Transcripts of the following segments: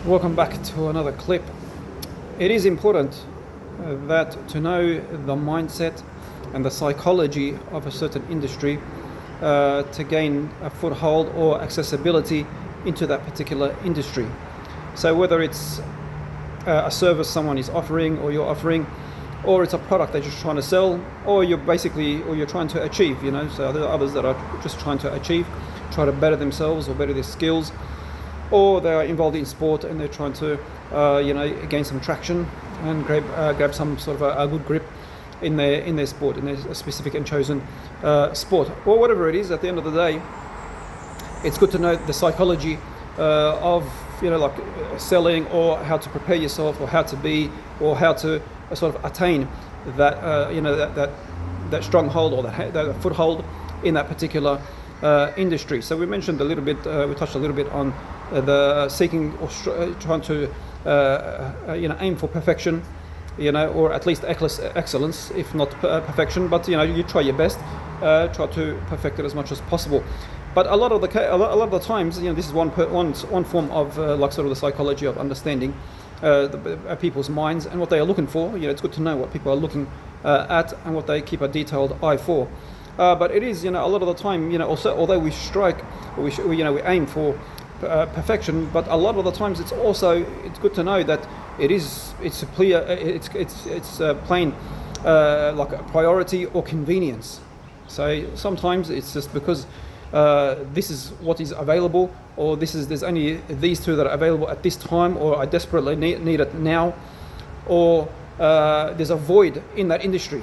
Welcome back to another clip. It is important that to know the mindset and the psychology of a certain industry to gain a foothold or accessibility into that particular industry. So whether it's a service someone is offering or you're offering, or it's a product that you're trying to sell, or you're trying to achieve, so there are others that are just trying to achieve, try to better themselves or better their skills, or they are involved in sport and they're trying to gain some traction and grab some sort of a good grip in their sport, in their specific and chosen sport, or whatever it is. At the end of the day, it's good to know the psychology of selling, or how to prepare yourself, or how to be, or how to sort of attain that that stronghold or that foothold in that particular industry. So we mentioned a little bit, we touched a little bit on the seeking or trying to aim for perfection, or at least excellence, if not perfection. But you try your best, try to perfect it as much as possible. But a lot of the times, this is one form of sort of the psychology of understanding people's minds and what they are looking for. It's good to know what people are looking at and what they keep a detailed eye for. But it is, a lot of the time, also, although we strike, we aim for perfection, but a lot of the times it's good to know that it's plain like a priority or convenience. So sometimes it's just because this is what is available, or there's only these two that are available at this time, or I desperately need it now, or there's a void in that industry.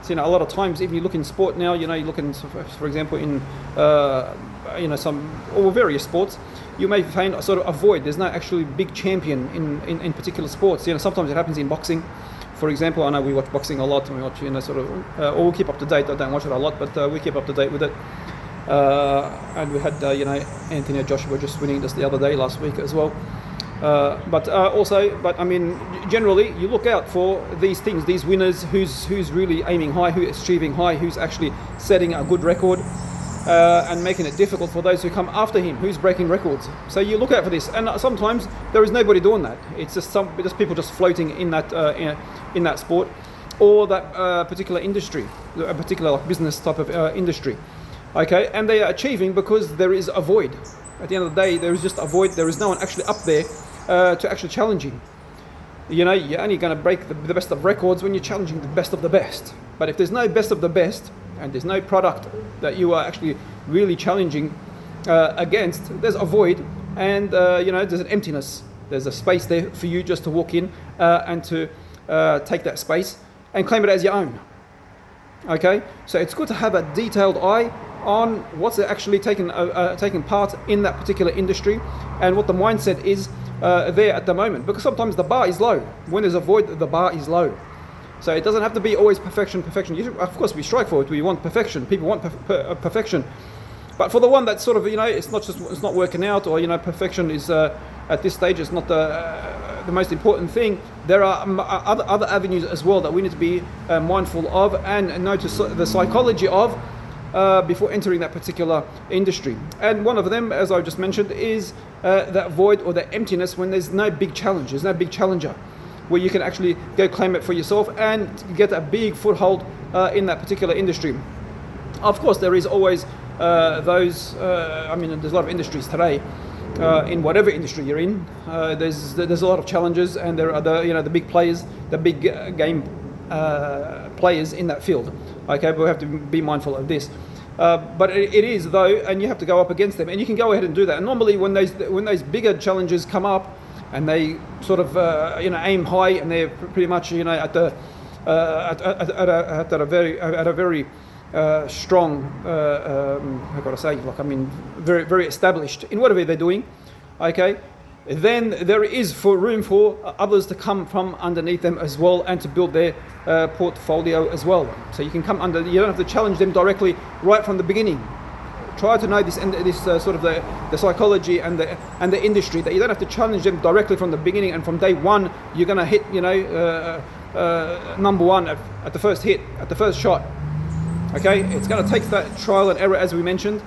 So, a lot of times, if you look in sport now, you look in, for example, in some or various sports, you may find a sort of a void. There's no actually big champion in particular sports. Sometimes it happens in boxing, for example. I know we watch boxing a lot, and we watch or we keep up to date. I don't watch it a lot, but we keep up to date with it. And we had Anthony Joshua just winning just the other day, last week as well. But I mean, generally, you look out for these things, these winners, who's really aiming high, who's achieving high, who's actually setting a good record, and making it difficult for those who come after him, who's breaking records. So you look out for this, and sometimes there is nobody doing that. It's just people just floating in that sport, or that particular industry, a particular business type of industry. Okay, and they are achieving because there is a void. At the end of the day, there is just a void. There is no one actually up there to actually challenge him. You're only going to break the best of records when you're challenging the best of the best. But if there's no best of the best, and there's no product that you are actually really challenging against, there's a void, and there's an emptiness. There's a space there for you just to walk in and to take that space and claim it as your own. Okay, so it's good to have a detailed eye on what's actually taking part in that particular industry, and what the mindset is there at the moment, because sometimes the bar is low. When there's a void, the bar is low. So it doesn't have to be always perfection. Of course, we strive for it. We want perfection. People want perfection. But for the one that sort of, it's not working out, or perfection is at this stage, it's not the most important thing. There are other avenues as well that we need to be mindful of and notice the psychology of before entering that particular industry. And one of them, as I just mentioned, is that void or that emptiness when there's no big challenge, there's no big challenger where you can actually go claim it for yourself and get a big foothold in that particular industry. Of course, there is always there's a lot of industries today. In whatever industry you're in, there's a lot of challenges, and there are the big players, the big game players in that field. Okay, but we have to be mindful of this. But it is though, and you have to go up against them, and you can go ahead and do that. And normally, when those bigger challenges come up, and they sort of aim high, and they're pretty much at a very strong, very very established in whatever they're doing. Okay, then there is room for others to come from underneath them as well, and to build their portfolio as well. So you can come under. You don't have to challenge them directly right from the beginning. Try to know this sort of the psychology and the industry, that you don't have to challenge them directly from the beginning, and from day one you're going to hit number one at the first hit, at the first shot. Okay, it's going to take that trial and error, as we mentioned,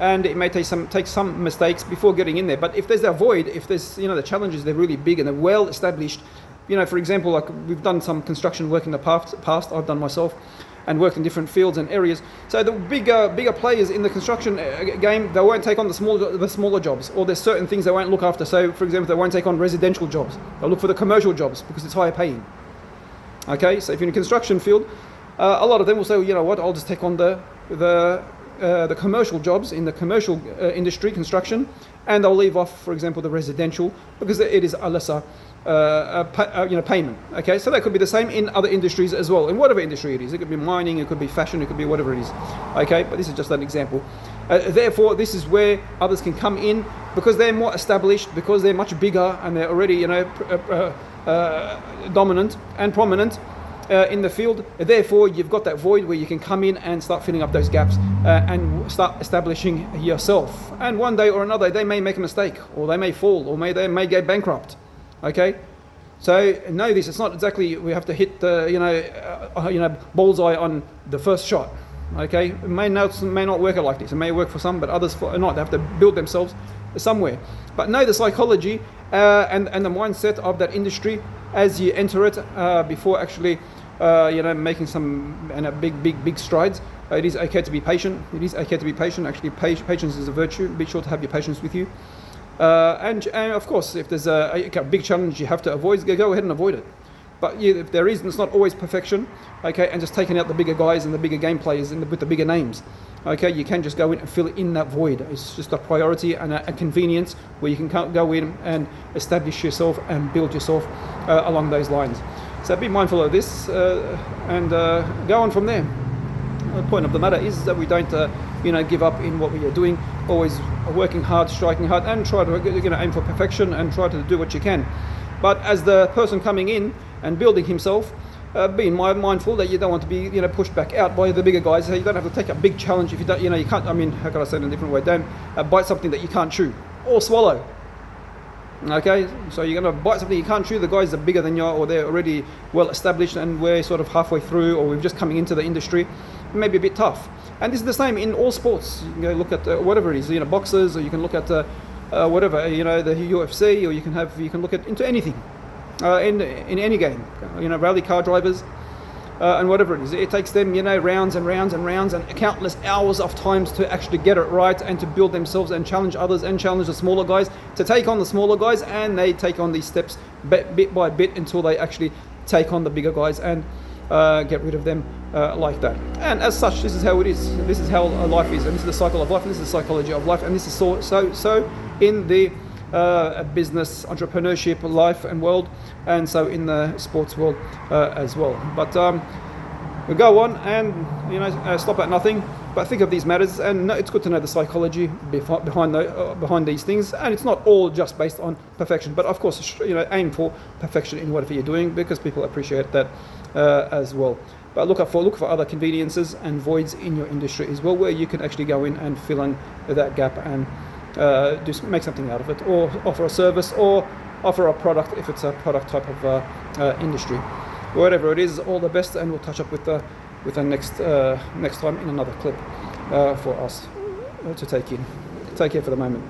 and it may take some mistakes before getting in there. But if there's a void, if there's the challenges, they're really big and they're well established. For example, like we've done some construction work in the past. I've done myself, and worked in different fields and areas. So the bigger players in the construction game, they won't take on the smaller jobs, or there's certain things they won't look after. So, for example, they won't take on residential jobs. They'll look for the commercial jobs because it's higher paying. Okay, so if you're in a construction field, a lot of them will say, well, you know what, I'll just take on the commercial jobs in the commercial industry, construction, and they'll leave off, for example, the residential because it is a lesser payment. Okay, so that could be the same in other industries as well, in whatever industry it is. It could be mining, it could be fashion, it could be whatever it is. Okay, but this is just an example. Therefore, this is where others can come in because they're more established, because they're much bigger and they're already dominant and prominent in the field. Therefore, you've got that void where you can come in and start filling up those gaps and start establishing yourself. And one day or another, they may make a mistake, or they may fall, or they may go bankrupt. Okay, so know this. It's not exactly we have to hit the bullseye on the first shot. Okay, it may not work like this. It may work for some, but others not. They have to build themselves somewhere. But know the psychology and the mindset of that industry as you enter it before actually making some big strides. It is okay to be patient. It is okay to be patient. Actually, patience is a virtue. Be sure to have your patience with you. And of course, if there's a big challenge you have to avoid, go ahead and avoid it. But if there is, it's not always perfection, okay, and just taking out the bigger guys and the bigger game players with the bigger names. Okay, you can just go in and fill in that void. It's just a priority and a convenience where you can go in and establish yourself and build yourself along those lines. So be mindful of this and go on from there. The point of the matter is that we don't give up in what we are doing, always working hard, striking hard, and try to aim for perfection and try to do what you can. But as the person coming in and building himself, being mindful that you don't want to be pushed back out by the bigger guys. So you don't have to take a big challenge if you don't, you can't, how can I say it in a different way, don't bite something that you can't chew or swallow. Okay, so you're going to bite something you can't chew. The guys are bigger than you are, or they're already well established, and we're sort of halfway through, or we're just coming into the industry. It may be a bit tough. And this is the same in all sports. You can go look at whatever it is, boxers, or you can look at whatever, the UFC, or you can look at into anything in any game. Rally car drivers. And whatever it is, it takes them, rounds and rounds and rounds and countless hours of times to actually get it right and to build themselves and challenge others and challenge the smaller guys to take on the smaller guys, and they take on these steps bit by bit until they actually take on the bigger guys and get rid of them like that. And as such, this is how it is. This is how life is, and this is the cycle of life, and this is the psychology of life, and this is so in the business, entrepreneurship, life and world, and so in the sports world as well. But we go on and stop at nothing, but think of these matters, and it's good to know the psychology behind these things. And it's not all just based on perfection, but of course, aim for perfection in whatever you're doing, because people appreciate that as well. But look for other conveniences and voids in your industry as well, where you can actually go in and fill in that gap and make something out of it, or offer a service, or offer a product if it's a product type of industry. Whatever it is, all the best, and we'll touch up with the next time in another clip for us to take in. Take care for the moment.